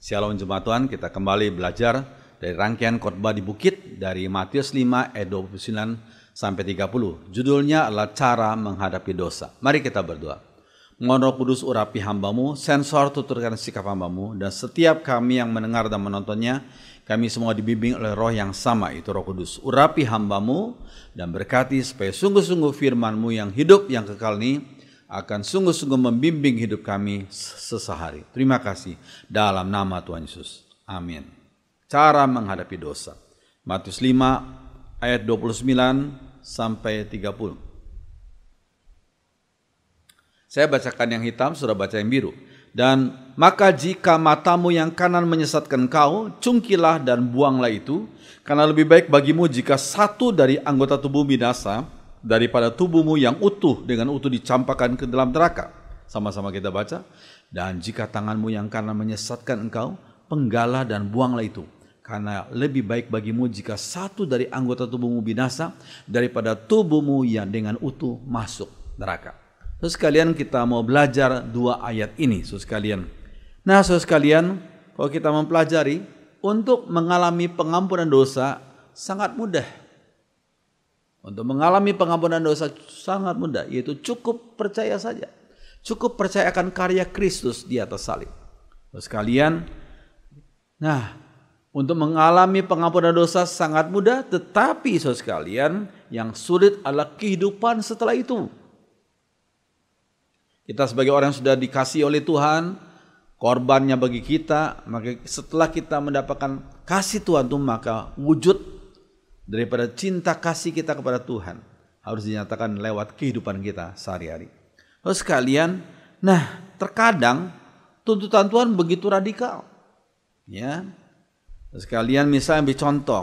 Shalom jemaat Tuhan, kita kembali belajar dari rangkaian khotbah di bukit dari Matius 5 ayat 29 sampai 30. Judulnya adalah cara menghadapi dosa. Mari kita berdoa. Mohon Roh Kudus urapi hambamu, sensor tuturkan sikap hambamu, dan setiap kami yang mendengar dan menontonnya, kami semua dibimbing oleh Roh yang sama, itu Roh Kudus. Urapi hambamu dan berkati supaya sungguh-sungguh firman-Mu yang hidup, yang kekal ini akan sungguh-sungguh membimbing hidup kami sesehari. Terima kasih dalam nama Tuhan Yesus. Amin. Cara menghadapi dosa. Matius 5 ayat 29 sampai 30. Saya bacakan yang hitam, sudah baca yang biru. Dan maka jika matamu yang kanan menyesatkan kau, cungkilah dan buanglah itu, karena lebih baik bagimu jika satu dari anggota tubuh binasa daripada tubuhmu yang utuh dengan utuh dicampakkan ke dalam neraka. Sama-sama kita baca. Dan jika tanganmu yang kanan menyesatkan engkau, penggalah dan buanglah itu. Karena lebih baik bagimu jika satu dari anggota tubuhmu binasa daripada tubuhmu yang dengan utuh masuk neraka. Terus sekalian kita mau belajar dua ayat ini, saudara sekalian. Nah, saudara sekalian, kalau kita mempelajari untuk mengalami pengampunan dosa sangat mudah. Untuk mengalami pengampunan dosa sangat mudah, yaitu cukup percaya saja. Cukup percaya akan karya Kristus di atas salib. Saudara sekalian, nah, untuk mengalami pengampunan dosa sangat mudah, tetapi saudara sekalian, yang sulit adalah kehidupan setelah itu. Kita sebagai orang yang sudah dikasihi oleh Tuhan, korbannya bagi kita, maka setelah kita mendapatkan kasih Tuhan itu, maka wujud daripada cinta kasih kita kepada Tuhan harus dinyatakan lewat kehidupan kita sehari-hari. Lalu sekalian, nah terkadang tuntutan Tuhan begitu radikal. Ya, lalu sekalian misalnya ambil contoh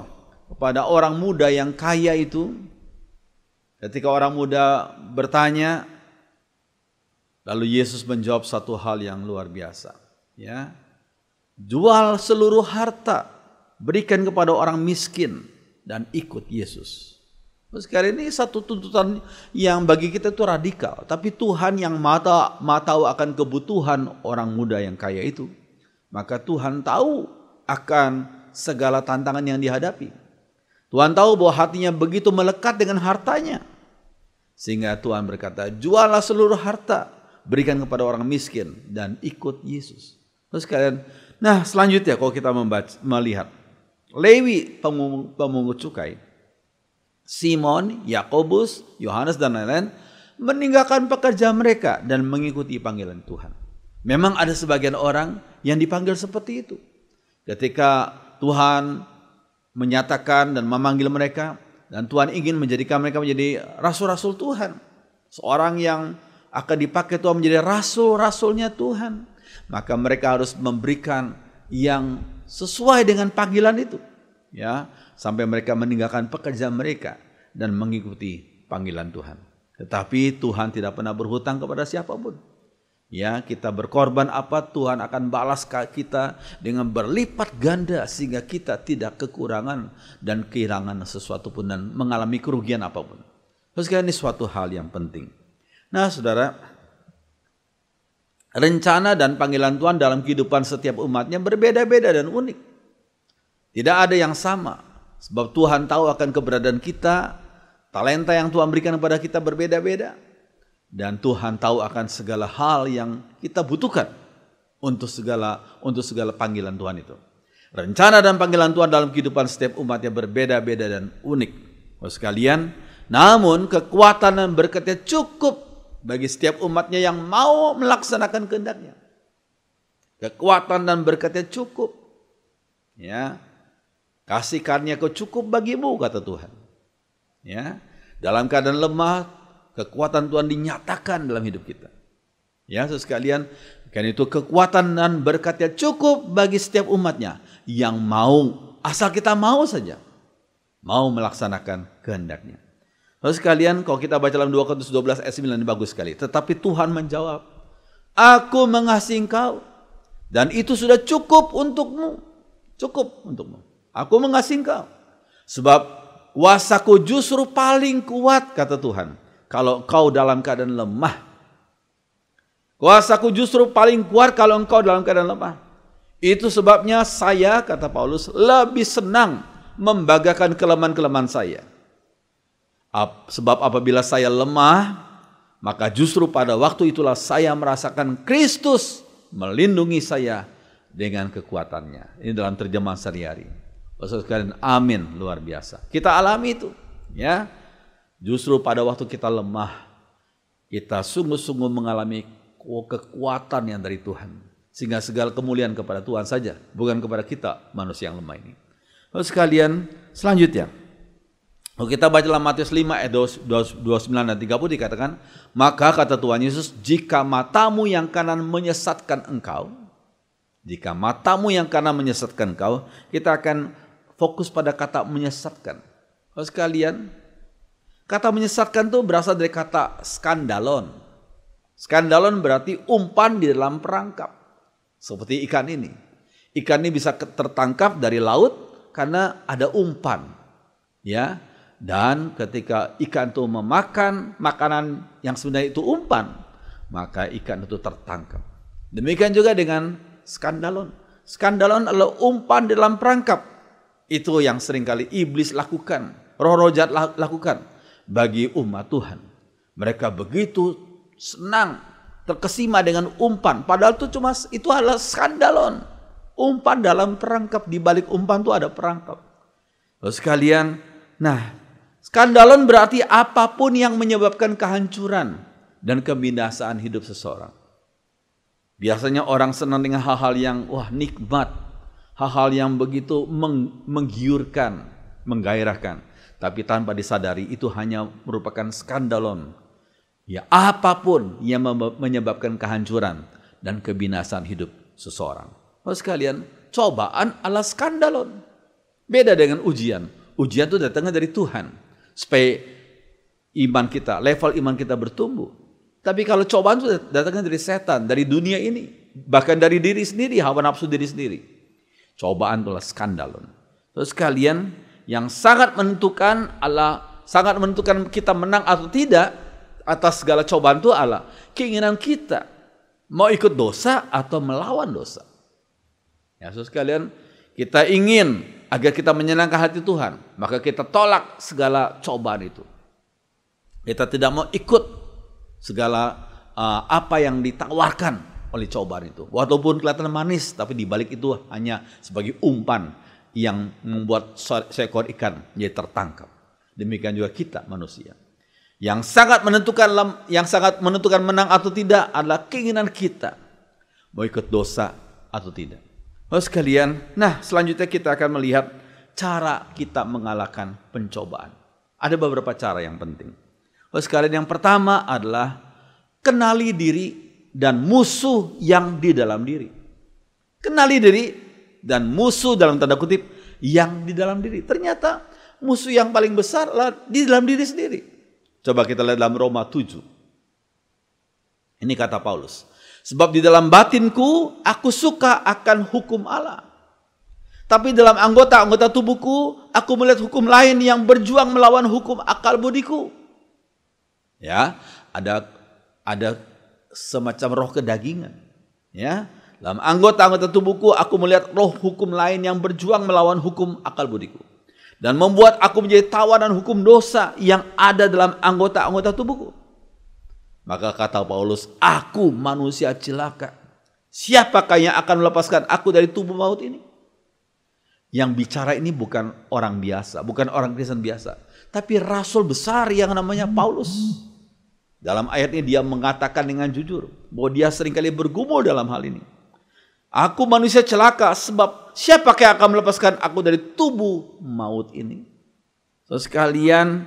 kepada orang muda yang kaya itu, ketika orang muda bertanya, lalu Yesus menjawab satu hal yang luar biasa. Ya, jual seluruh harta, berikan kepada orang miskin, dan ikut Yesus. Sekali ini satu tuntutan yang bagi kita itu radikal. Tapi Tuhan yang tahu akan kebutuhan orang muda yang kaya itu. Maka Tuhan tahu akan segala tantangan yang dihadapi. Tuhan tahu bahwa hatinya begitu melekat dengan hartanya. Sehingga Tuhan berkata, jualah seluruh harta, berikan kepada orang miskin, dan ikut Yesus. Terus kalian, nah selanjutnya kalau kita melihat Lewi pemungut cukai, Simon, Yakobus, Yohanes dan lain-lain meninggalkan pekerjaan mereka dan mengikuti panggilan Tuhan. Memang ada sebagian orang yang dipanggil seperti itu. Ketika Tuhan menyatakan dan memanggil mereka, dan Tuhan ingin menjadikan mereka menjadi rasul-rasul Tuhan. Seorang yang akan dipakai Tuhan menjadi rasul-rasulnya Tuhan. Maka mereka harus memberikan yang sesuai dengan panggilan itu, ya, sampai mereka meninggalkan pekerjaan mereka dan mengikuti panggilan Tuhan. Tetapi Tuhan tidak pernah berhutang kepada siapapun. Ya, kita berkorban apa, Tuhan akan balas kita dengan berlipat ganda sehingga kita tidak kekurangan dan kehilangan sesuatu pun dan mengalami kerugian apapun. Terus ini suatu hal yang penting. Nah, saudara, rencana dan panggilan Tuhan dalam kehidupan setiap umatnya berbeda-beda dan unik. Tidak ada yang sama. Sebab Tuhan tahu akan keberadaan kita. Talenta yang Tuhan berikan kepada kita berbeda-beda. Dan Tuhan tahu akan segala hal yang kita butuhkan untuk segala panggilan Tuhan itu. Rencana dan panggilan Tuhan dalam kehidupan setiap umatnya berbeda-beda dan unik. Sekalian, namun kekuatan dan berkatnya cukup bagi setiap umatnya yang mau melaksanakan kehendaknya. Kekuatan dan berkatnya cukup. Ya, kasih karunia-Ku cukup bagimu, kata Tuhan. Ya, dalam keadaan lemah, kekuatan Tuhan dinyatakan dalam hidup kita. Ya, sekalian, karena itu kekuatan dan berkatnya cukup bagi setiap umatnya yang mau, asal kita mau saja, mau melaksanakan kehendaknya. Lalu sekalian, kalau kita baca dalam 2 Korintus 12 ayat 9 ini bagus sekali. Tetapi Tuhan menjawab, Aku mengasihi engkau dan itu sudah cukup untukmu. Cukup untukmu. Aku mengasihi engkau. Sebab kuasaku justru paling kuat, kata Tuhan, kalau engkau dalam keadaan lemah. Kuasaku justru paling kuat kalau engkau dalam keadaan lemah. Itu sebabnya saya, kata Paulus, lebih senang membanggakan kelemahan-kelemahan saya. Sebab apabila saya lemah, maka justru pada waktu itulah saya merasakan Kristus melindungi saya dengan kekuatannya. Ini dalam terjemahan sehari-hari. Saudara sekalian, amin, luar biasa. Kita alami itu, ya. Justru pada waktu kita lemah, kita sungguh-sungguh mengalami kekuatan yang dari Tuhan. Sehingga segala kemuliaan kepada Tuhan saja, bukan kepada kita manusia yang lemah ini. Saudara sekalian, selanjutnya, kalau kita baca dalam Matius 5 ayat 29 dan 30 dikatakan, maka kata Tuhan Yesus, jika matamu yang kanan menyesatkan engkau, kita akan fokus pada kata menyesatkan. Saudara sekalian, kata menyesatkan itu berasal dari kata skandalon. Skandalon berarti umpan di dalam perangkap. Seperti ikan ini. Ikan ini bisa tertangkap dari laut karena ada umpan. Ya. Dan ketika ikan itu memakan makanan yang sebenarnya itu umpan, maka ikan itu tertangkap. Demikian juga dengan skandalon. Skandalon adalah umpan di dalam perangkap. Itu yang seringkali iblis lakukan, roh-roh jahat lakukan bagi umat Tuhan. Mereka begitu senang, terkesima dengan umpan. Padahal itu adalah skandalon. Umpan dalam perangkap, di balik umpan itu ada perangkap. Lalu sekalian, skandalon berarti apapun yang menyebabkan kehancuran dan kebinasaan hidup seseorang. Biasanya orang senang dengan hal-hal yang nikmat, hal-hal yang begitu menggiurkan, menggairahkan. Tapi tanpa disadari itu hanya merupakan skandalon. Ya, apapun yang menyebabkan kehancuran dan kebinasaan hidup seseorang. Lalu sekalian, cobaan adalah skandalon. Beda dengan ujian. Ujian itu datangnya dari Tuhan. Supaya iman kita, level iman kita bertumbuh. Tapi kalau cobaan itu datangnya dari setan, dari dunia ini. Bahkan dari diri sendiri, hawa nafsu diri sendiri. Cobaan itulah skandalon. Terus kalian, yang sangat menentukan kita menang atau tidak atas segala cobaan itu adalah keinginan kita. Mau ikut dosa atau melawan dosa. Ya, saudara sekalian, kita ingin agar kita menyenangkan hati Tuhan, maka kita tolak segala cobaan itu. Kita tidak mau ikut segala apa yang ditawarkan oleh cobaan itu. Walaupun kelihatan manis, tapi di balik itu hanya sebagai umpan yang membuat seekor ikan menjadi tertangkap. Demikian juga kita manusia. Yang sangat menentukan menang atau tidak adalah keinginan kita mau ikut dosa atau tidak. Lalu sekalian, selanjutnya kita akan melihat cara kita mengalahkan pencobaan. Ada beberapa cara yang penting. Lalu sekalian, yang pertama adalah kenali diri dan musuh yang di dalam diri. Kenali diri dan musuh dalam tanda kutip yang di dalam diri. Ternyata musuh yang paling besar adalah di dalam diri sendiri. Coba kita lihat dalam Roma 7. Ini kata Paulus. Sebab di dalam batinku aku suka akan hukum Allah. Tapi dalam anggota tubuhku aku melihat hukum lain yang berjuang melawan hukum akal budiku. Ya, ada semacam roh kedagingan. Ya, dalam anggota tubuhku aku melihat roh hukum lain yang berjuang melawan hukum akal budiku. Dan membuat aku menjadi tawanan hukum dosa yang ada dalam anggota tubuhku. Maka kata Paulus, aku manusia celaka. Siapakah yang akan melepaskan aku dari tubuh maut ini? Yang bicara ini bukan orang biasa, bukan orang Kristen biasa. Tapi rasul besar yang namanya Paulus. Dalam ayat ini dia mengatakan dengan jujur bahwa dia seringkali bergumul dalam hal ini. Aku manusia celaka sebab siapakah yang akan melepaskan aku dari tubuh maut ini? So sekalian,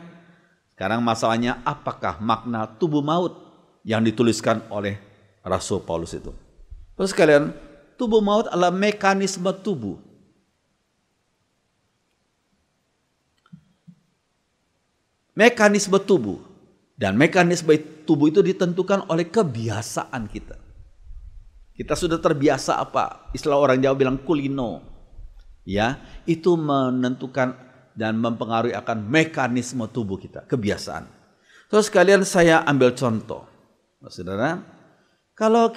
sekarang masalahnya apakah makna tubuh maut yang dituliskan oleh Rasul Paulus itu? So sekalian, tubuh maut adalah mekanisme tubuh. Mekanisme tubuh. Dan mekanisme tubuh itu ditentukan oleh kebiasaan kita. Kita sudah terbiasa apa? Istilah orang Jawa bilang kulino. Ya, itu menentukan dan mempengaruhi akan mekanisme tubuh kita, kebiasaan. Terus sekalian saya ambil contoh. Saudara, Kalau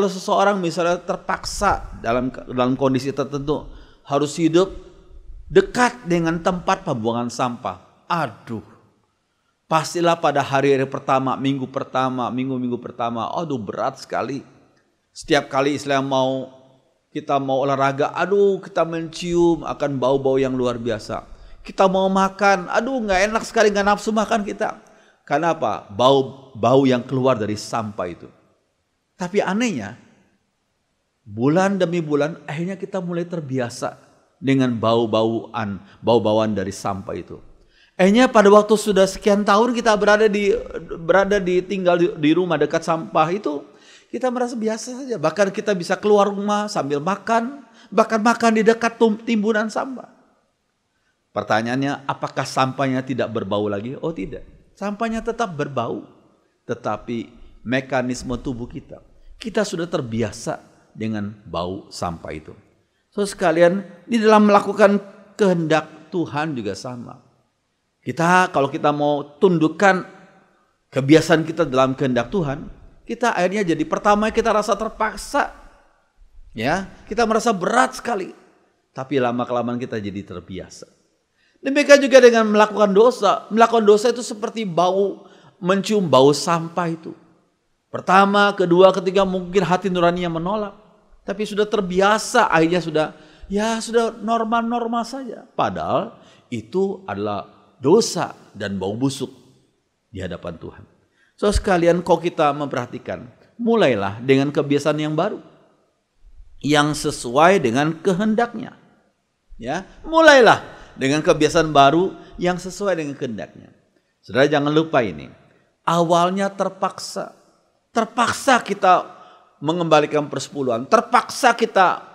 seseorang misalnya terpaksa dalam kondisi tertentu harus hidup dekat dengan tempat pembuangan sampah. Aduh, pastilah pada hari-hari pertama, minggu pertama, aduh berat sekali. Setiap kali kita mau olahraga, aduh kita mencium akan bau-bau yang luar biasa. Kita mau makan, aduh nggak enak sekali, nggak nafsu makan kita. Karena apa? Bau yang keluar dari sampah itu. Tapi anehnya, bulan demi bulan akhirnya kita mulai terbiasa dengan bau-bauan dari sampah itu. Akhirnya pada waktu sudah sekian tahun kita tinggal di rumah dekat sampah itu, kita merasa biasa saja. Bahkan kita bisa keluar rumah sambil makan, bahkan makan di dekat timbunan sampah. Pertanyaannya, apakah sampahnya tidak berbau lagi? Oh tidak, sampahnya tetap berbau. Tetapi mekanisme tubuh kita sudah terbiasa dengan bau sampah itu. So sekalian, di dalam melakukan kehendak Tuhan juga sama. Kalau kita mau tundukkan kebiasaan kita dalam kehendak Tuhan, kita akhirnya jadi pertama kita rasa terpaksa. Ya, kita merasa berat sekali. Tapi lama-kelamaan kita jadi terbiasa. Demikian juga dengan melakukan dosa. Melakukan dosa itu seperti mencium bau sampah itu. Pertama, kedua, ketiga mungkin hati nuraninya menolak. Tapi sudah terbiasa, akhirnya sudah normal-normal saja. Padahal itu adalah dosa dan bau busuk di hadapan Tuhan. So sekalian, kalau kita memperhatikan, mulailah dengan kebiasaan yang baru. Yang sesuai dengan kehendaknya. Ya, mulailah dengan kebiasaan baru yang sesuai dengan kehendaknya. Saudara jangan lupa ini. Awalnya terpaksa kita mengembalikan persepuluhan. Terpaksa kita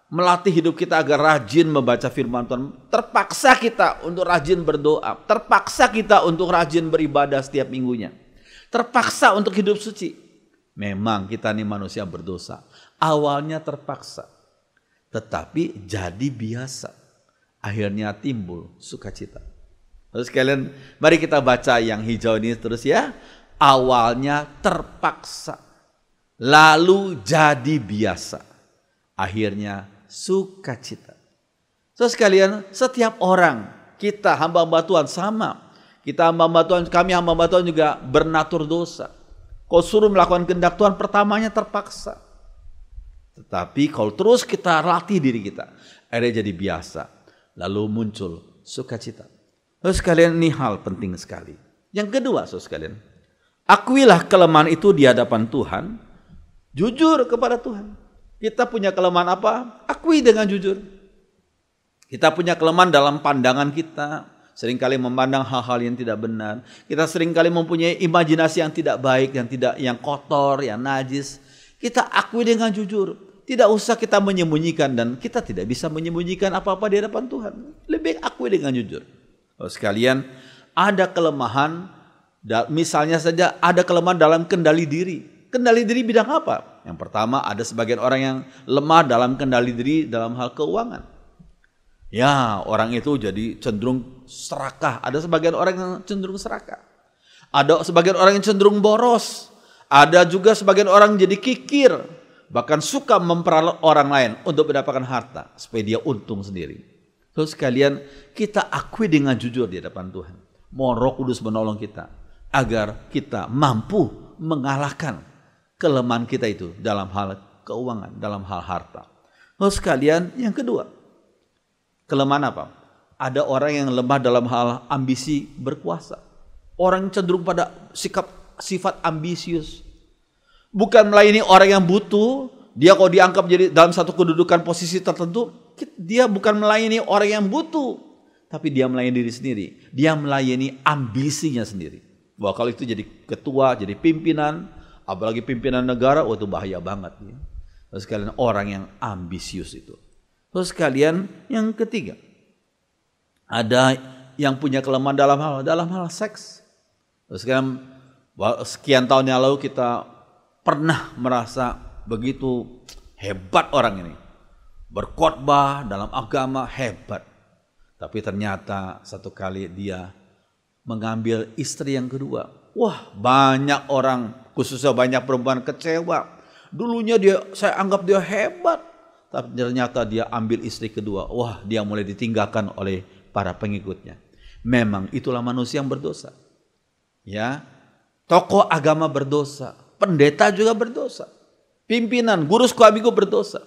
melatih hidup kita agar rajin membaca firman Tuhan. Terpaksa kita untuk rajin berdoa. Terpaksa kita untuk rajin beribadah setiap minggunya. Terpaksa untuk hidup suci. Memang kita ini manusia berdosa. Awalnya terpaksa. Tetapi jadi biasa. Akhirnya timbul sukacita. Terus sekalian, mari kita baca yang hijau ini terus ya. Awalnya terpaksa, lalu jadi biasa, akhirnya sukacita. So sekalian, setiap orang, kita hamba-hamba Tuhan sama. Kami hamba-hamba Tuhan juga bernatur dosa. Kau suruh melakukan kehendak Tuhan, pertamanya terpaksa. Tetapi kalau terus kita latih diri kita, akhirnya jadi biasa. Lalu muncul sukacita. So sekalian, ini hal penting sekali. Yang kedua, so sekalian, akuilah kelemahan itu di hadapan Tuhan. Jujur kepada Tuhan. Kita punya kelemahan apa? Akui dengan jujur. Kita punya kelemahan dalam pandangan kita. Seringkali memandang hal-hal yang tidak benar. Kita seringkali mempunyai imajinasi yang tidak baik, yang kotor, yang najis. Kita akui dengan jujur. Tidak usah kita menyembunyikan, dan kita tidak bisa menyembunyikan apa-apa di hadapan Tuhan. Lebih akui dengan jujur. Oh, sekalian, ada kelemahan. Misalnya saja ada kelemahan dalam kendali diri. Kendali diri bidang apa? Yang pertama, ada sebagian orang yang lemah dalam kendali diri dalam hal keuangan. Ya, orang itu jadi cenderung serakah. Ada sebagian orang yang cenderung serakah. Ada sebagian orang yang cenderung boros. Ada juga sebagian orang jadi kikir. Bahkan suka memperalat orang lain untuk mendapatkan harta supaya dia untung sendiri. Terus sekalian, kita akui dengan jujur di hadapan Tuhan. Mohon Roh Kudus menolong kita agar kita mampu mengalahkan kelemahan kita itu dalam hal keuangan, dalam hal harta. Terus sekalian, yang kedua, kelemahan apa? Ada orang yang lemah dalam hal ambisi berkuasa. Orang cenderung pada sifat ambisius. Bukan melayani orang yang butuh. Dia kalau dianggap jadi dalam satu kedudukan posisi tertentu, dia bukan melayani orang yang butuh, tapi dia melayani diri sendiri. Dia melayani ambisinya sendiri. Bahwa kalau itu jadi ketua, jadi pimpinan, apalagi pimpinan negara, itu bahaya banget. Terus sekalian, orang yang ambisius itu. Terus sekalian, yang ketiga, ada yang punya kelemahan dalam hal seks. Terus sekalian, sekian tahun yang lalu kita pernah merasa begitu hebat orang ini. Berkhotbah dalam agama hebat. Tapi ternyata satu kali dia mengambil istri yang kedua. Wah, banyak orang Khususnya banyak perempuan kecewa. Dulunya saya anggap dia hebat. Tapi ternyata dia ambil istri kedua. Wah, dia mulai ditinggalkan oleh para pengikutnya. Memang itulah manusia yang berdosa. Ya, tokoh agama berdosa. Pendeta juga berdosa. Pimpinan, guru sekolah minggu berdosa.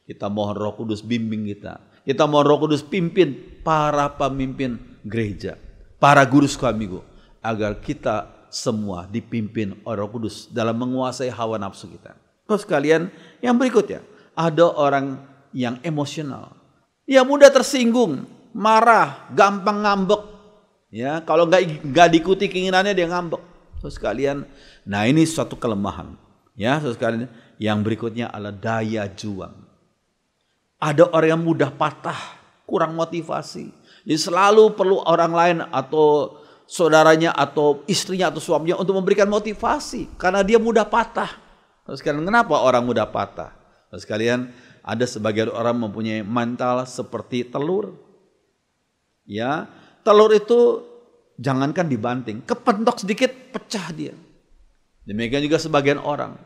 Kita mohon Roh Kudus bimbing kita. Kita mohon Roh Kudus pimpin para pemimpin gereja, para guru sekolah minggu, agar kita semua dipimpin oleh Roh Kudus dalam menguasai hawa nafsu kita. Terus kalian yang berikutnya, ada orang yang emosional, yang mudah tersinggung, marah, gampang ngambek. Ya, kalau nggak diikuti keinginannya dia ngambek. Terus kalian, nah ini suatu kelemahan. Ya, terus kalian yang berikutnya adalah daya juang. Ada orang yang mudah patah, kurang motivasi. Jadi selalu perlu orang lain atau saudaranya atau istrinya atau suaminya untuk memberikan motivasi. Karena dia mudah patah. Terus kalian, kenapa orang mudah patah? Terus kalian, ada sebagian orang mempunyai mental seperti telur. Ya, telur itu jangankan dibanting, kepentok sedikit pecah dia. Demikian juga sebagian orang.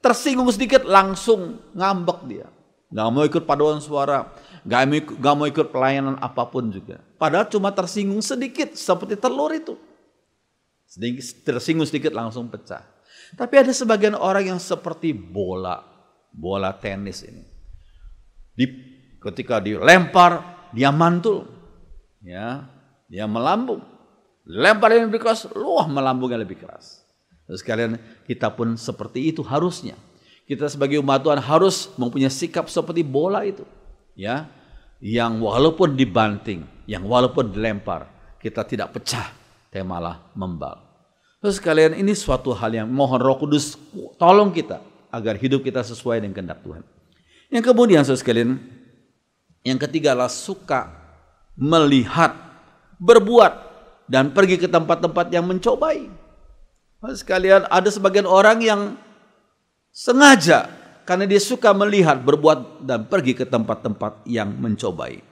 Tersinggung sedikit langsung ngambek dia. Gak mau ikut paduan suara, gak mau ikut pelayanan apapun juga. Padahal cuma tersinggung sedikit seperti telur itu. Tersinggung sedikit langsung pecah. Tapi ada sebagian orang yang seperti bola tenis ini. Ketika dilempar, dia mantul. Ya, dia melambung. Lempar yang lebih keras, melambungnya lebih keras. Terus kalian, kita pun seperti itu harusnya. Kita sebagai umat Tuhan harus mempunyai sikap seperti bola itu. Ya, yang walaupun dibanting, yang walaupun dilempar, kita tidak pecah, tapi malah membal. Terus kalian, ini suatu hal yang mohon Roh Kudus tolong kita agar hidup kita sesuai dengan kehendak Tuhan. Yang kemudian saudara sekalian, yang ketiga adalah suka melihat, berbuat dan pergi ke tempat-tempat yang mencobai. Saudara sekalian, ada sebagian orang yang sengaja karena dia suka melihat, berbuat dan pergi ke tempat-tempat yang mencobai.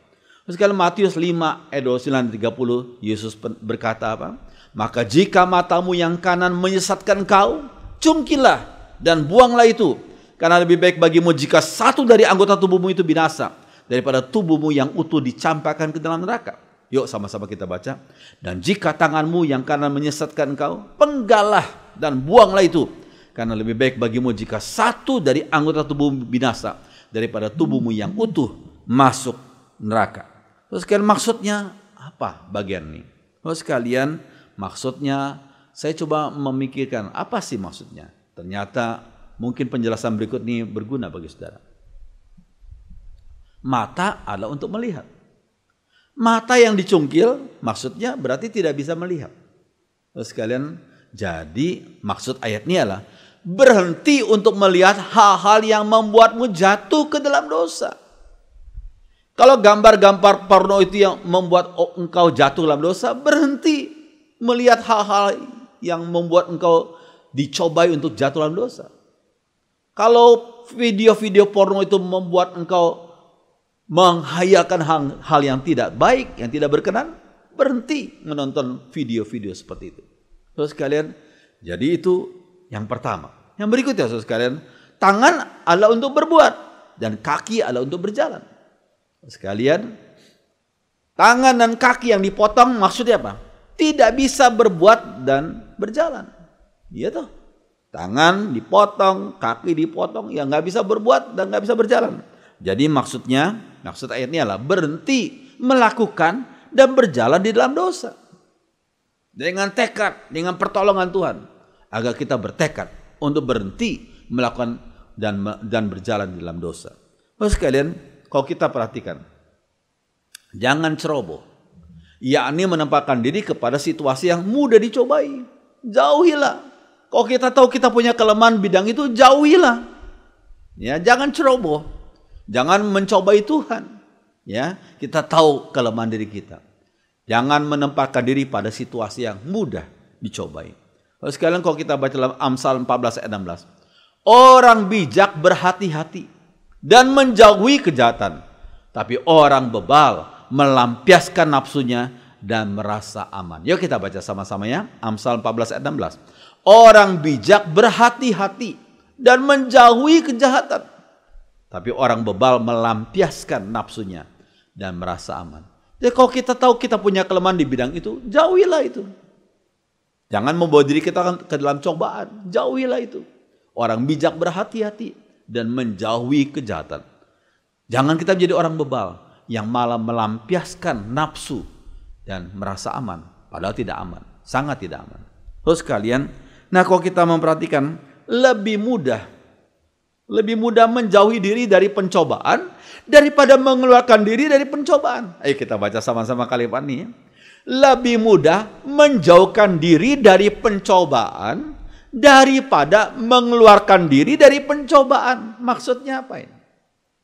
Sekali Matius 5 ayat 29-30, Yesus berkata apa? Maka jika matamu yang kanan menyesatkan kau, cungkilah dan buanglah itu. Karena lebih baik bagimu jika satu dari anggota tubuhmu itu binasa, daripada tubuhmu yang utuh dicampakkan ke dalam neraka. Yuk sama-sama kita baca. Dan jika tanganmu yang kanan menyesatkan kau, penggalah dan buanglah itu. Karena lebih baik bagimu jika satu dari anggota tubuhmu binasa, daripada tubuhmu yang utuh masuk neraka. Terus kalian, maksudnya apa bagian ini? Terus kalian, maksudnya saya coba memikirkan apa sih maksudnya. Ternyata mungkin penjelasan berikut ini berguna bagi saudara. Mata adalah untuk melihat. Mata yang dicungkil maksudnya berarti tidak bisa melihat. Terus kalian, jadi maksud ayat ini adalah berhenti untuk melihat hal-hal yang membuatmu jatuh ke dalam dosa. Kalau gambar-gambar porno itu yang membuat engkau jatuh dalam dosa, berhenti melihat hal-hal yang membuat engkau dicobai untuk jatuh dalam dosa. Kalau video-video porno itu membuat engkau menghayalkan hal yang tidak baik, yang tidak berkenan, berhenti menonton video-video seperti itu. Terus kalian, jadi itu yang pertama. Yang berikutnya saudara sekalian, tangan adalah untuk berbuat dan kaki adalah untuk berjalan. Sekalian, tangan dan kaki yang dipotong maksudnya apa? Tidak bisa berbuat dan berjalan. Iya toh? Tangan dipotong, kaki dipotong, ya nggak bisa berbuat dan nggak bisa berjalan. Jadi maksud ayatnya adalah berhenti melakukan dan berjalan di dalam dosa. Dengan tekad, dengan pertolongan Tuhan, agar kita bertekad untuk berhenti melakukan dan berjalan di dalam dosa. Terus sekalian, kalau kita perhatikan, jangan ceroboh, yakni menempatkan diri kepada situasi yang mudah dicobai. Jauhilah. Kalau kita tahu kita punya kelemahan bidang itu, jauhilah. Ya, jangan ceroboh, jangan mencobai Tuhan. Ya, kita tahu kelemahan diri kita. Jangan menempatkan diri pada situasi yang mudah dicobai. Lalu sekalian, kalau kita baca dalam Amsal 14 ayat 16. Orang bijak berhati-hati dan menjauhi kejahatan. Tapi orang bebal melampiaskan nafsunya dan merasa aman. Yuk kita baca sama-sama ya. Amsal 14 ayat 16. Orang bijak berhati-hati dan menjauhi kejahatan. Tapi orang bebal melampiaskan nafsunya dan merasa aman. Jadi kalau kita tahu kita punya kelemahan di bidang itu, jauhilah itu. Jangan membawa diri kita ke dalam cobaan, jauhilah itu. Orang bijak berhati-hati dan menjauhi kejahatan. Jangan kita menjadi orang bebal yang malah melampiaskan nafsu dan merasa aman, padahal tidak aman, sangat tidak aman. Terus kalian, nah kalau kita memperhatikan, lebih mudah menjauhi diri dari pencobaan daripada mengeluarkan diri dari pencobaan. Ayo kita baca sama-sama kalimat ini. Lebih mudah menjauhkan diri dari pencobaan daripada mengeluarkan diri dari pencobaan. Maksudnya apa ini?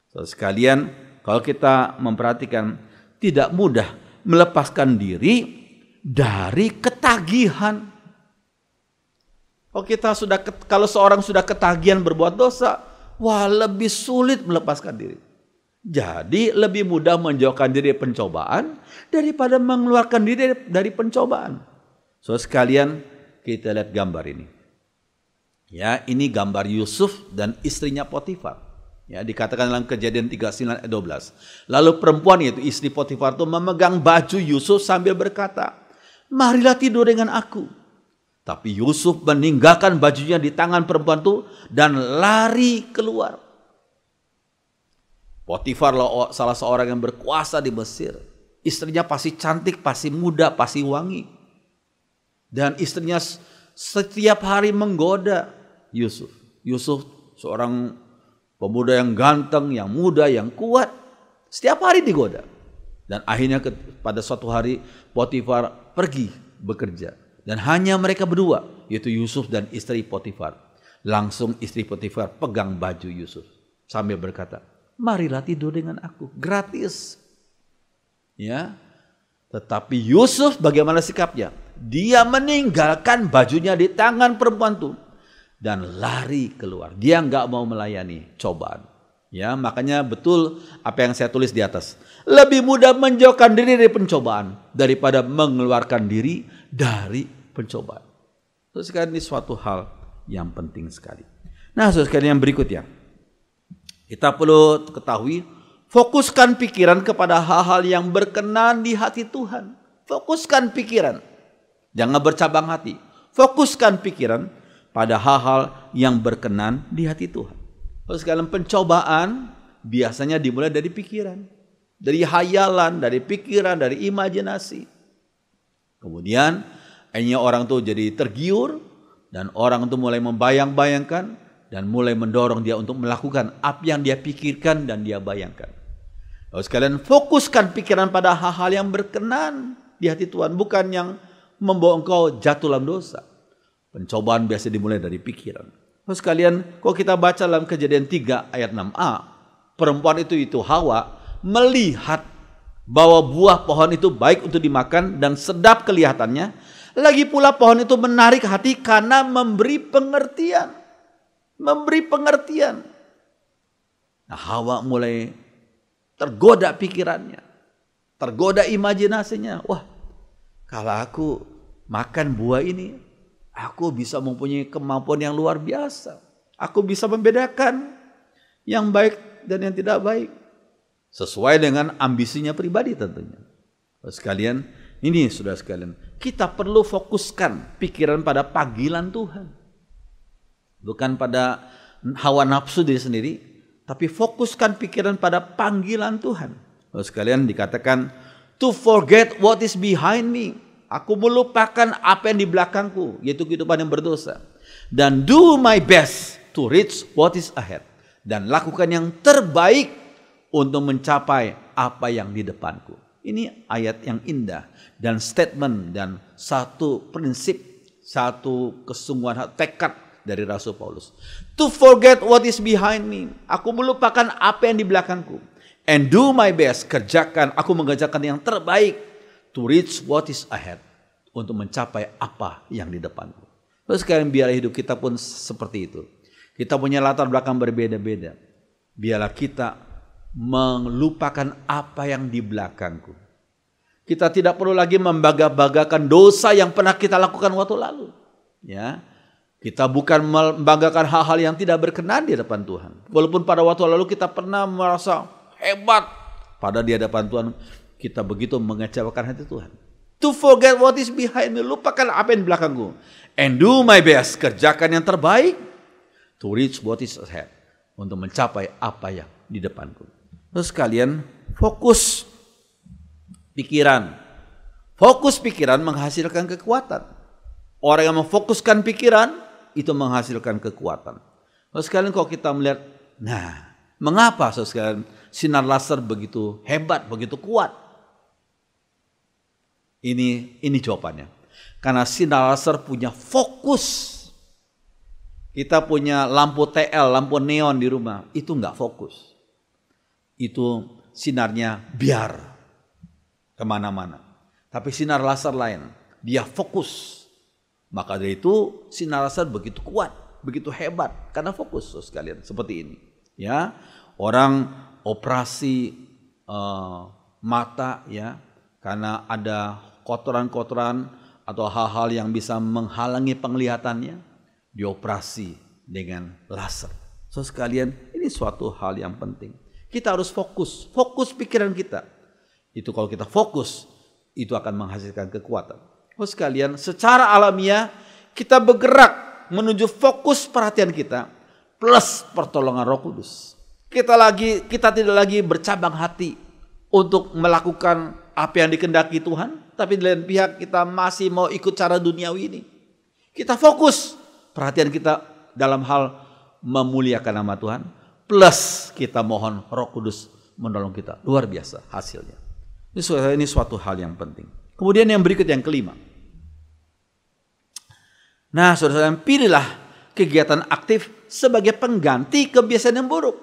So, sekalian, kalau kita memperhatikan, tidak mudah melepaskan diri dari ketagihan. Kalau seorang sudah ketagihan berbuat dosa, wah, lebih sulit melepaskan diri. Jadi lebih mudah menjauhkan diri dari pencobaan daripada mengeluarkan diri dari pencobaan. So sekalian, kita lihat gambar ini. Ya, ini gambar Yusuf dan istrinya Potifar. Ya, dikatakan dalam Kejadian 39 ayat 12. Lalu perempuan yaitu istri Potifar itu memegang baju Yusuf sambil berkata, "Marilah tidur dengan aku." Tapi Yusuf meninggalkan bajunya di tangan perempuan itu dan lari keluar. Potifar salah seorang yang berkuasa di Mesir. Istrinya pasti cantik, pasti muda, pasti wangi. Dan istrinya setiap hari menggoda Yusuf. Yusuf seorang pemuda yang ganteng, yang muda, yang kuat. Setiap hari digoda. Dan akhirnya pada suatu hari Potifar pergi bekerja. Dan hanya mereka berdua, yaitu Yusuf dan istri Potifar. Langsung istri Potifar pegang baju Yusuf sambil berkata, "Marilah tidur dengan aku, gratis." Ya. Tetapi Yusuf bagaimana sikapnya? Dia meninggalkan bajunya di tangan perempuan itu dan lari keluar. Dia nggak mau melayani cobaan. Ya, makanya betul apa yang saya tulis di atas. Lebih mudah menjauhkan diri dari pencobaan daripada mengeluarkan diri dari pencobaan. Terus sekarang ini suatu hal yang penting sekali. Nah, sekalian yang berikutnya. Kita perlu ketahui, fokuskan pikiran kepada hal-hal yang berkenan di hati Tuhan. Fokuskan pikiran. Jangan bercabang hati. Fokuskan pikiran pada hal-hal yang berkenan di hati Tuhan. Terus sekalian, pencobaan biasanya dimulai dari pikiran. Dari hayalan, dari pikiran, dari imajinasi. Kemudian akhirnya orang itu jadi tergiur. Dan orang itu mulai membayang-bayangkan. Dan mulai mendorong dia untuk melakukan apa yang dia pikirkan dan dia bayangkan. Lalu sekalian, fokuskan pikiran pada hal-hal yang berkenan di hati Tuhan. Bukan yang membawa engkau jatuh dalam dosa. Pencobaan biasa dimulai dari pikiran. Lalu sekalian, kalau kita baca dalam Kejadian 3 ayat 6a. Perempuan itu Hawa melihat bahwa buah pohon itu baik untuk dimakan dan sedap kelihatannya. Lagi pula pohon itu menarik hati karena memberi pengertian. Memberi pengertian. Nah, Hawa mulai tergoda pikirannya. Tergoda imajinasinya. Wah, kalau aku makan buah ini, aku bisa mempunyai kemampuan yang luar biasa. Aku bisa membedakan yang baik dan yang tidak baik. Sesuai dengan ambisinya pribadi tentunya. Sekalian, ini sudah sekalian. Kita perlu fokuskan pikiran pada panggilan Tuhan. Bukan pada hawa nafsu diri sendiri, tapi fokuskan pikiran pada panggilan Tuhan. Lalu sekalian dikatakan, to forget what is behind me. Aku melupakan apa yang di belakangku, yaitu kehidupan yang berdosa. Dan do my best to reach what is ahead. Dan lakukan yang terbaik untuk mencapai apa yang di depanku. Ini ayat yang indah dan statement dan satu prinsip, satu kesungguhan tekad dari Rasul Paulus. To forget what is behind me. Aku melupakan apa yang di belakangku. And do my best. Aku mengerjakan yang terbaik. To reach what is ahead. Untuk mencapai apa yang di depanku. Terus sekarang biarlah hidup kita pun seperti itu. Kita punya latar belakang berbeda-beda. Biarlah kita melupakan apa yang di belakangku. Kita tidak perlu lagi membangga-banggakan dosa yang pernah kita lakukan waktu lalu. Ya. Kita bukan membanggakan hal-hal yang tidak berkenan di hadapan Tuhan. Walaupun pada waktu lalu kita pernah merasa hebat, pada di hadapan Tuhan kita begitu mengecewakan hati Tuhan. To forget what is behind me, lupakan apa yang di belakangku. And do my best, kerjakan yang terbaik. To reach what is ahead, untuk mencapai apa yang di depanku. Terus kalian fokus pikiran. Fokus pikiran menghasilkan kekuatan. Orang yang memfokuskan pikiran itu menghasilkan kekuatan. Terus sekalian kalau kita melihat, nah, mengapa saudara sekalian sinar laser begitu hebat, begitu kuat? Ini jawabannya. Karena sinar laser punya fokus. Kita punya lampu TL, lampu neon di rumah, itu enggak fokus. Itu sinarnya biar kemana-mana. Tapi sinar laser lain, dia fokus. Maka dari itu sinar laser begitu kuat, begitu hebat karena fokus sekalian seperti ini. Ya, orang operasi mata ya karena ada kotoran-kotoran atau hal-hal yang bisa menghalangi penglihatannya, dioperasi dengan laser. So sekalian, ini suatu hal yang penting. Kita harus fokus pikiran kita. Itu kalau kita fokus, itu akan menghasilkan kekuatan. Oh sekalian, secara alamiah kita bergerak menuju fokus perhatian kita plus pertolongan Roh Kudus. Kita tidak lagi bercabang hati untuk melakukan apa yang dikehendaki Tuhan, tapi di lain pihak kita masih mau ikut cara duniawi ini. Kita fokus perhatian kita dalam hal memuliakan nama Tuhan, plus kita mohon Roh Kudus menolong kita. Luar biasa hasilnya. Ini suatu hal yang penting. Kemudian yang berikut yang kelima. Nah, saudara-saudara, pilihlah kegiatan aktif sebagai pengganti kebiasaan yang buruk.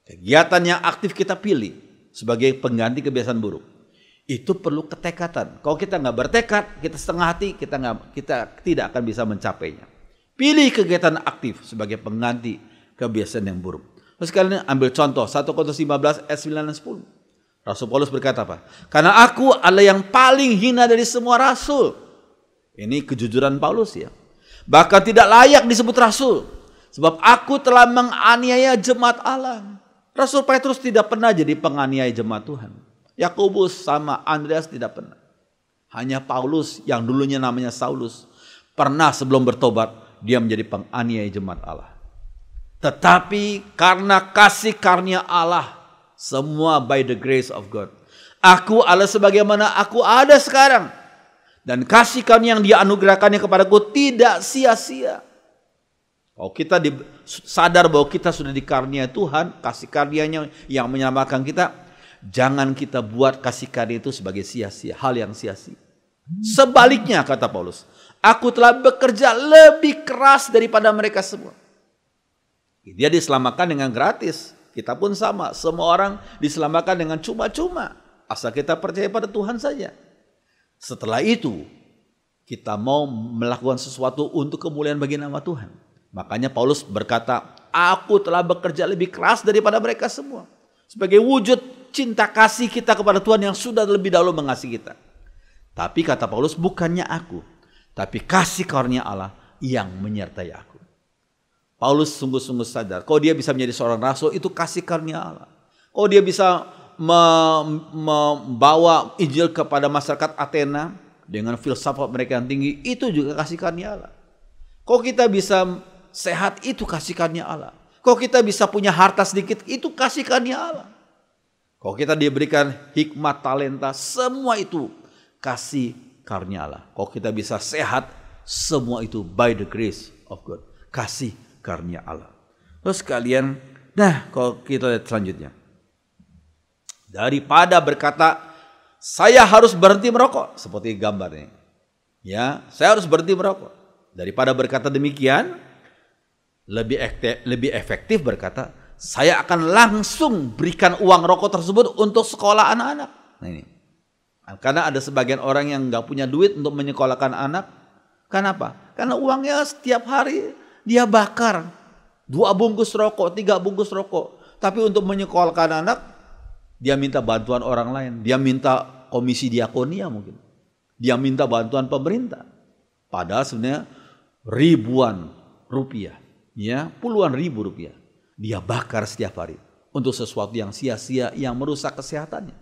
Kegiatan yang aktif kita pilih sebagai pengganti kebiasaan buruk. Itu perlu ketekatan. Kalau kita nggak bertekad, kita setengah hati, kita tidak akan bisa mencapainya. Pilih kegiatan aktif sebagai pengganti kebiasaan yang buruk. Terus kalian ambil contoh 1 Korintus 15 ayat 9 dan 10. Rasul Paulus berkata apa? Karena aku adalah yang paling hina dari semua rasul. Ini kejujuran Paulus ya. Bahkan tidak layak disebut rasul. Sebab aku telah menganiaya jemaat Allah. Rasul Petrus tidak pernah jadi penganiaya jemaat Tuhan. Yakobus sama Andreas tidak pernah. Hanya Paulus yang dulunya namanya Saulus. Pernah sebelum bertobat dia menjadi penganiaya jemaat Allah. Tetapi karena kasih karunia Allah. Semua by the grace of God. Aku adalah sebagaimana aku ada sekarang. Dan kasih karunia yang dia anugerahkannya kepadaku tidak sia-sia. Kalau kita sadar bahwa kita sudah dikaruniai Tuhan, kasih karunia-Nya yang menyelamatkan kita, jangan kita buat kasih karunia itu sebagai sia-sia, hal yang sia-sia. Sebaliknya kata Paulus, aku telah bekerja lebih keras daripada mereka semua. Dia diselamatkan dengan gratis. Kita pun sama, semua orang diselamatkan dengan cuma-cuma. Asal kita percaya pada Tuhan saja. Setelah itu, kita mau melakukan sesuatu untuk kemuliaan bagi nama Tuhan. Makanya Paulus berkata, aku telah bekerja lebih keras daripada mereka semua. Sebagai wujud cinta kasih kita kepada Tuhan yang sudah lebih dahulu mengasihi kita. Tapi kata Paulus, bukannya aku, tapi kasih karunia Allah yang menyertai aku. Paulus sungguh-sungguh sadar, kalau dia bisa menjadi seorang rasul, itu kasih karunia Allah. Kalau dia bisa membawa Injil kepada masyarakat Athena dengan filsafat mereka yang tinggi, itu juga kasih karunia Allah. Kalau kita bisa sehat, itu kasih karunia Allah. Kalau kita bisa punya harta sedikit, itu kasih karunia Allah. Kalau kita diberikan hikmat, talenta, semua itu kasih karunia Allah. Kalau kita bisa sehat, semua itu by the grace of God, kasih karunia Allah. Terus kalian, nah kalau kita lihat selanjutnya. Daripada berkata, saya harus berhenti merokok. Seperti gambar ini. Ya, saya harus berhenti merokok. Daripada berkata demikian, lebih efektif berkata, saya akan langsung berikan uang rokok tersebut untuk sekolah anak-anak. Nah ini. Karena ada sebagian orang yang nggak punya duit untuk menyekolahkan anak. Kenapa? Karena uangnya setiap hari dia bakar 2 bungkus rokok, 3 bungkus rokok. Tapi untuk menyekolahkan anak, dia minta bantuan orang lain. Dia minta komisi diakonia mungkin. Dia minta bantuan pemerintah. Padahal sebenarnya ribuan rupiah, ya, puluhan ribu rupiah dia bakar setiap hari untuk sesuatu yang sia-sia yang merusak kesehatannya.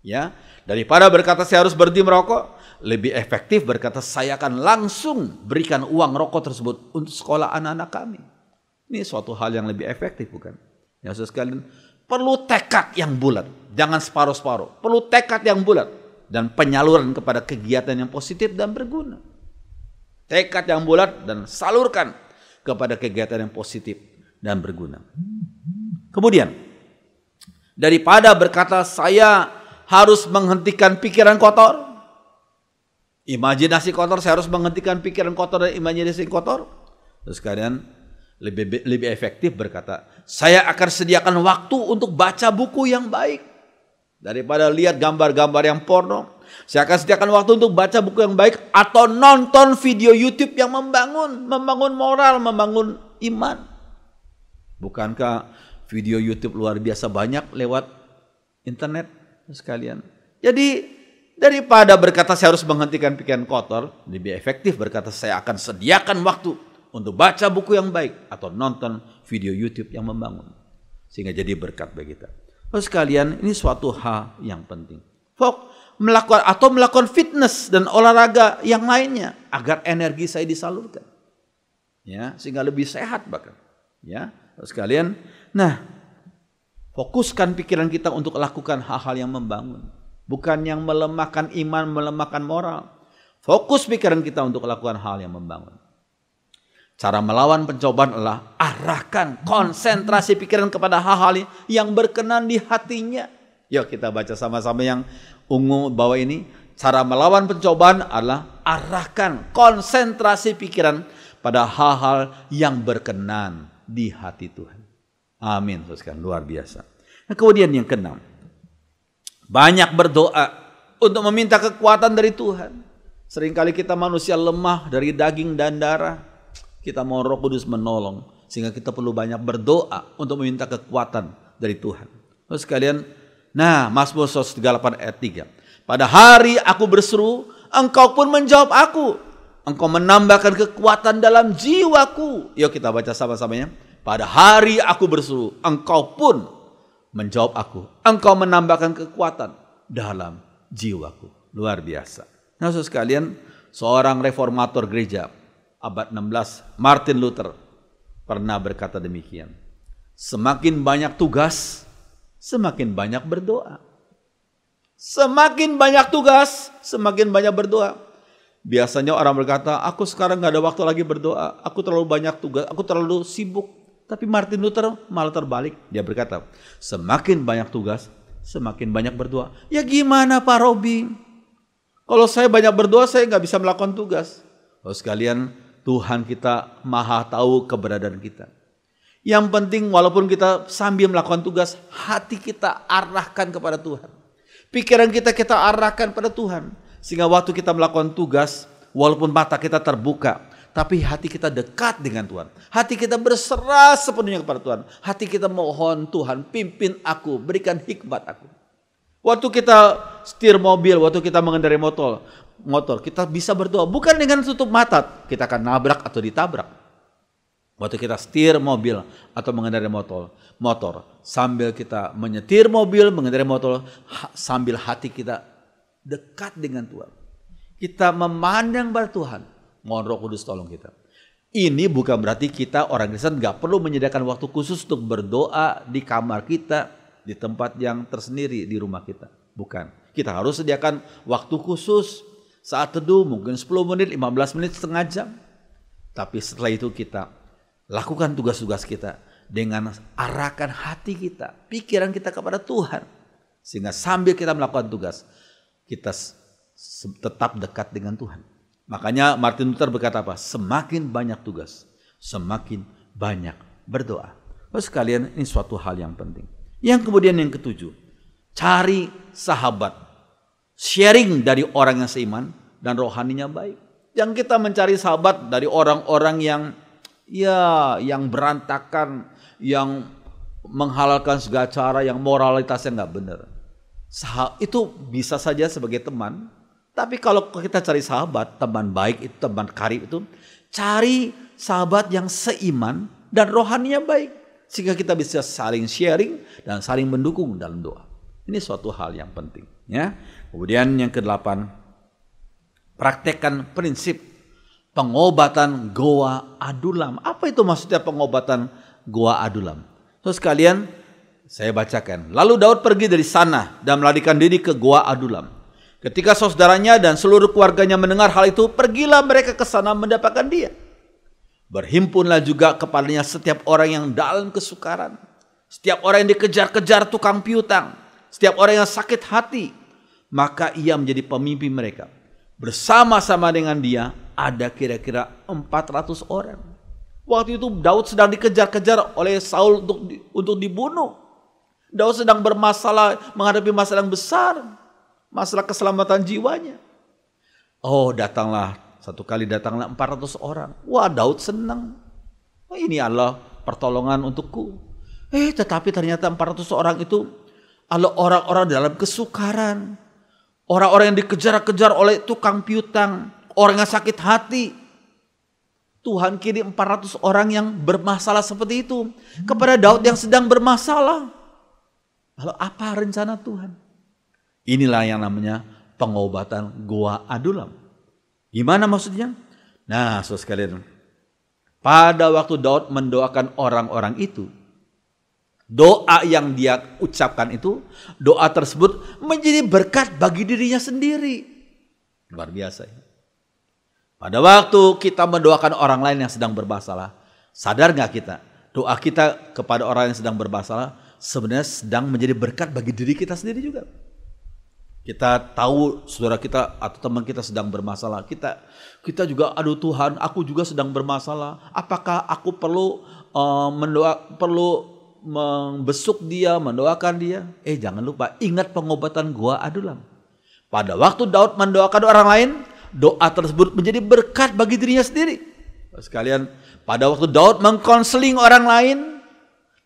Ya, daripada berkata saya harus berhenti merokok, lebih efektif berkata saya akan langsung berikan uang rokok tersebut untuk sekolah anak-anak kami. Ini suatu hal yang lebih efektif, bukan? Ya, saudara sekalian, perlu tekad yang bulat, jangan separuh-separuh. Perlu tekad yang bulat dan penyaluran kepada kegiatan yang positif dan berguna. Tekad yang bulat dan salurkan kepada kegiatan yang positif dan berguna. Kemudian, daripada berkata saya harus menghentikan pikiran kotor, imajinasi kotor, saya harus menghentikan pikiran kotor dan imajinasi kotor. Terus kalian lebih efektif berkata, saya akan sediakan waktu untuk baca buku yang baik. Daripada lihat gambar-gambar yang porno, saya akan sediakan waktu untuk baca buku yang baik atau nonton video YouTube yang membangun moral, membangun iman. Bukankah video YouTube luar biasa banyak lewat internet? Sekalian. Jadi daripada berkata saya harus menghentikan pikiran kotor, lebih efektif berkata saya akan sediakan waktu untuk baca buku yang baik atau nonton video YouTube yang membangun. Sehingga jadi berkat bagi kita. Sekalian, ini suatu hal yang penting. Melakukan fitness dan olahraga yang lainnya agar energi saya disalurkan. Ya, sehingga lebih sehat bahkan. Ya, sekalian. Nah, fokuskan pikiran kita untuk lakukan hal-hal yang membangun. Bukan yang melemahkan iman, melemahkan moral. Fokus pikiran kita untuk lakukan hal yang membangun. Cara melawan pencobaan adalah arahkan konsentrasi pikiran kepada hal-hal yang berkenan di hatinya. Yuk kita baca sama-sama yang ungu bawah ini. Cara melawan pencobaan adalah arahkan konsentrasi pikiran pada hal-hal yang berkenan di hati Tuhan. Amin, saudara, luar biasa. Nah, kemudian yang keenam, banyak berdoa untuk meminta kekuatan dari Tuhan. Seringkali kita manusia lemah dari daging dan darah. Kita mau Roh Kudus menolong, sehingga kita perlu banyak berdoa untuk meminta kekuatan dari Tuhan. Terus sekalian, nah Mazmur 138 ayat 3. Pada hari aku berseru, engkau pun menjawab aku. Engkau menambahkan kekuatan dalam jiwaku. Yuk kita baca sama-samanya. Pada hari aku berseru, engkau pun menjawab aku. Engkau menambahkan kekuatan dalam jiwaku. Luar biasa. Nah, saudara sekalian, seorang reformator gereja abad 16, Martin Luther, pernah berkata demikian. Semakin banyak tugas, semakin banyak berdoa. Semakin banyak tugas, semakin banyak berdoa. Biasanya orang berkata, aku sekarang gak ada waktu lagi berdoa. Aku terlalu banyak tugas, aku terlalu sibuk. Tapi Martin Luther malah terbalik. Dia berkata, semakin banyak tugas, semakin banyak berdoa. Ya gimana Pak Robi? Kalau saya banyak berdoa, saya gak bisa melakukan tugas. Oh sekalian, Tuhan kita maha tahu keberadaan kita. Yang penting walaupun kita sambil melakukan tugas, hati kita arahkan kepada Tuhan. Pikiran kita arahkan pada Tuhan. Sehingga waktu kita melakukan tugas, walaupun mata kita terbuka, tapi hati kita dekat dengan Tuhan. Hati kita berserah sepenuhnya kepada Tuhan. Hati kita mohon Tuhan, pimpin aku, berikan hikmat aku. Waktu kita setir mobil, waktu kita mengendarai motor, kita bisa berdoa. Bukan dengan tutup mata, kita akan nabrak atau ditabrak. Waktu kita setir mobil atau mengendarai motor, sambil kita menyetir mobil, mengendarai motor, sambil hati kita dekat dengan Tuhan. Kita memandang pada Tuhan. Mohon Roh Kudus tolong kita. Ini bukan berarti kita orang Kristen gak perlu menyediakan waktu khusus untuk berdoa di kamar kita, di tempat yang tersendiri di rumah kita. Bukan. Kita harus sediakan waktu khusus saat teduh, mungkin 10 menit, 15 menit, setengah jam. Tapi setelah itu kita lakukan tugas-tugas kita dengan arahkan hati kita, pikiran kita kepada Tuhan. Sehingga sambil kita melakukan tugas, kita tetap dekat dengan Tuhan. Makanya Martin Luther berkata apa? Semakin banyak tugas, semakin banyak berdoa. Sekalian, ini suatu hal yang penting. Yang kemudian yang ketujuh, cari sahabat. Sharing dari orang yang seiman dan rohaninya baik. Yang kita mencari sahabat dari orang-orang yang berantakan, yang menghalalkan segala cara, yang moralitasnya nggak benar. Itu bisa saja sebagai teman. Tapi kalau kita cari sahabat, teman baik itu, teman karib itu, Cari sahabat yang seiman dan rohaninya baik. Sehingga kita bisa saling sharing dan saling mendukung dalam doa. Ini suatu hal yang penting. Ya. Kemudian yang ke-8, praktekkan prinsip pengobatan goa adulam. Apa itu maksudnya pengobatan goa adulam? Terus sekalian, saya bacakan. Lalu Daud pergi dari sana dan melarikan diri ke goa adulam. Ketika saudaranya dan seluruh keluarganya mendengar hal itu, pergilah mereka ke sana mendapatkan dia. Berhimpunlah juga kepadanya setiap orang yang dalam kesukaran, setiap orang yang dikejar-kejar tukang piutang, setiap orang yang sakit hati. Maka ia menjadi pemimpin mereka. Bersama-sama dengan dia ada kira-kira 400 orang. Waktu itu Daud sedang dikejar-kejar oleh Saul untuk dibunuh. Daud sedang bermasalah, menghadapi masalah yang besar, masalah keselamatan jiwanya. Oh, satu kali datanglah 400 orang. Wah, Daud senang. Oh, ini Allah pertolongan untukku. Tetapi ternyata 400 orang itu adalah orang-orang dalam kesukaran. Orang-orang yang dikejar-kejar oleh tukang piutang. Orang yang sakit hati. Tuhan kirim 400 orang yang bermasalah seperti itu kepada Daud yang sedang bermasalah. Lalu apa rencana Tuhan? Inilah yang namanya pengobatan goa adulam. Gimana maksudnya? Nah, saudara sekalian, pada waktu Daud mendoakan orang-orang itu, doa yang dia ucapkan itu, doa tersebut menjadi berkat bagi dirinya sendiri. Luar biasa. Pada waktu kita mendoakan orang lain yang sedang bermasalah, sadar gak kita? Doa kita kepada orang yang sedang bermasalah sebenarnya sedang menjadi berkat bagi diri kita sendiri juga. Kita tahu saudara kita atau teman kita sedang bermasalah. Kita juga, aduh Tuhan, aku juga sedang bermasalah. Apakah aku perlu membesuk dia, mendoakan dia? Jangan lupa, ingat pengobatan goa adulam. Pada waktu Daud mendoakan orang lain, doa tersebut menjadi berkat bagi dirinya sendiri. Sekalian, pada waktu Daud mengkonseling orang lain,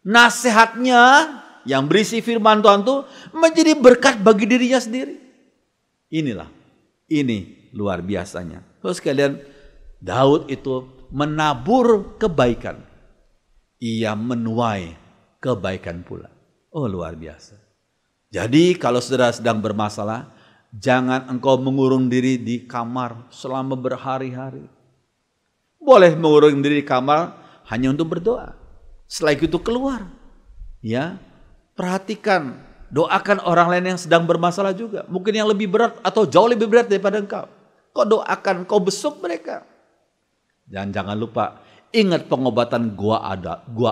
nasihatnya yang berisi firman Tuhan itu menjadi berkat bagi dirinya sendiri. Ini luar biasanya. Terus sekalian, Daud itu menabur kebaikan. Ia menuai kebaikan pula. Oh, luar biasa. Jadi kalau saudara sedang bermasalah, jangan engkau mengurung diri di kamar selama berhari-hari. Boleh mengurung diri di kamar hanya untuk berdoa. Setelah itu keluar. Ya. Perhatikan, doakan orang lain yang sedang bermasalah juga. Mungkin yang lebih berat atau jauh lebih berat daripada engkau. Kau doakan, kau besuk mereka. Dan jangan lupa, ingat pengobatan goa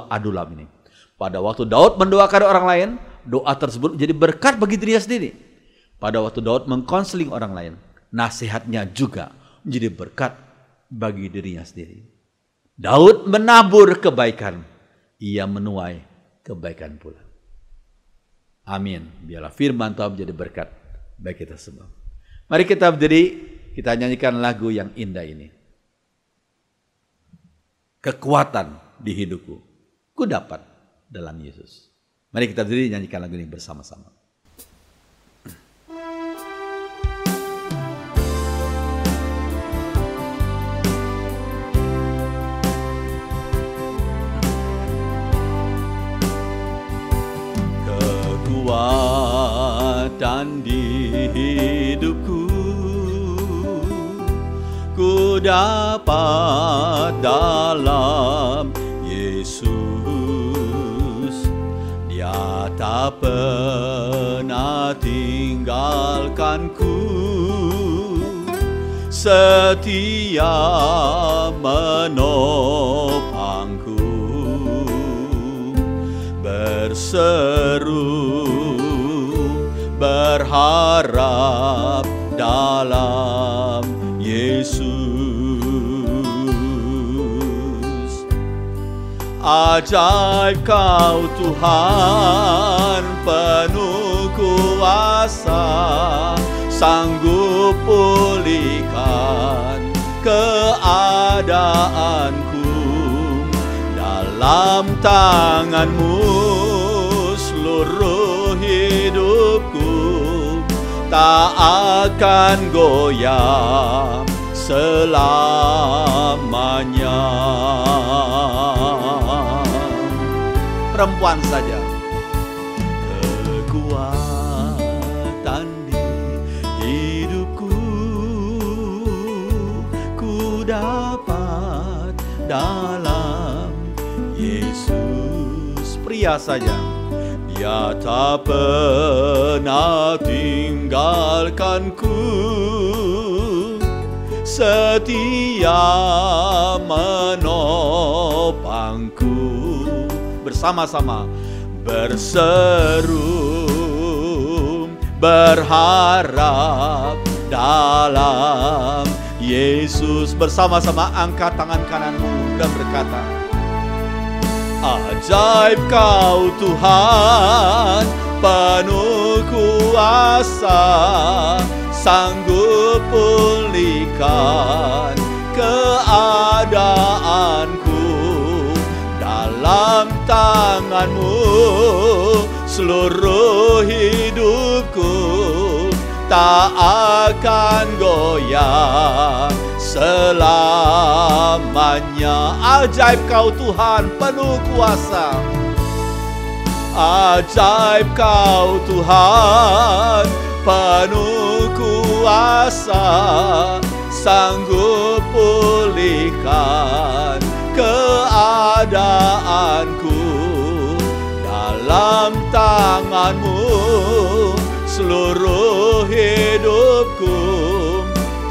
adulam ini. Pada waktu Daud mendoakan orang lain, doa tersebut menjadi berkat bagi dirinya sendiri. Pada waktu Daud mengkonseling orang lain, nasihatnya juga menjadi berkat bagi dirinya sendiri. Daud menabur kebaikan, ia menuai kebaikan pula. Amin. Biarlah firman Tuhan menjadi berkat bagi kita semua. Mari kita berdiri, kita nyanyikan lagu yang indah ini. Kekuatan di hidupku, ku dapat dalam Yesus. Mari kita berdiri, nyanyikan lagu ini bersama-sama. Kekuatan di hidupku, ku dapat dalam Yesus. Dia tak pernah tinggalkanku, setia menopangku, berseru berharap dalam Yesus. Ajaib Kau Tuhan, penuh kuasa, sanggup pulihkan keadaanku. Dalam tangan-Mu seluruh hidupku tak akan goyah selamanya. Perempuan saja. Kekuatan di hidupku ku dapat dalam Yesus. Pria saja. Dia tak pernah tinggalkanku, setia menopangku. Bersama-sama berseru, berharap dalam Yesus. Bersama-sama angkat tangan kananmu dan berkata, ajaib Kau Tuhan, penuh kuasa, sanggup pulihkan keadaanku. Dalam tangan-Mu seluruh hidupku tak akan goyah selamanya. Ajaib Kau Tuhan, penuh kuasa. Ajaib Kau Tuhan, penuh kuasa, sanggup pulihkan keadaanku. Dalam tangan-Mu seluruh hidupku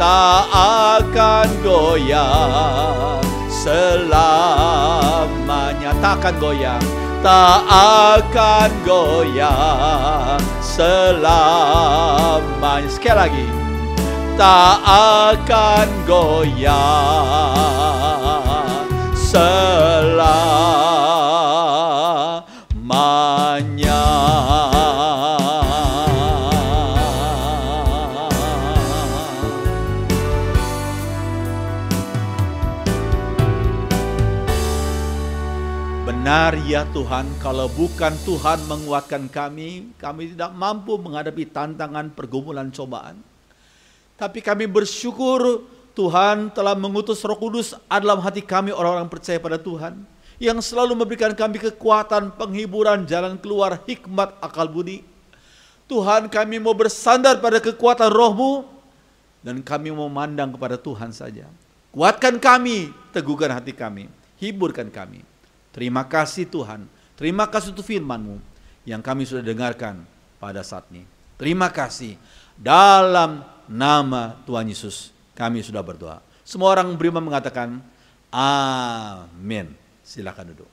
tak akan goyah selamanya. Tak akan goyah, tak akan goyah selamanya. Sekali lagi, tak akan goyah selamanya. Benar ya Tuhan, kalau bukan Tuhan menguatkan kami tidak mampu menghadapi tantangan, pergumulan, cobaan. Tapi kami bersyukur Tuhan telah mengutus Roh Kudus dalam hati kami, orang-orang percaya pada Tuhan, yang selalu memberikan kami kekuatan, penghiburan, jalan keluar, hikmat, akal budi. Tuhan, kami mau bersandar pada kekuatan Roh-Mu, dan kami mau memandang kepada Tuhan saja. Kuatkan kami, teguhkan hati kami, hiburkan kami. Terima kasih Tuhan, terima kasih untuk firman-Mu yang kami sudah dengarkan pada saat ini. Terima kasih. Dalam nama Tuhan Yesus kami sudah berdoa. Semua orang beriman mengatakan amin. Silakan duduk.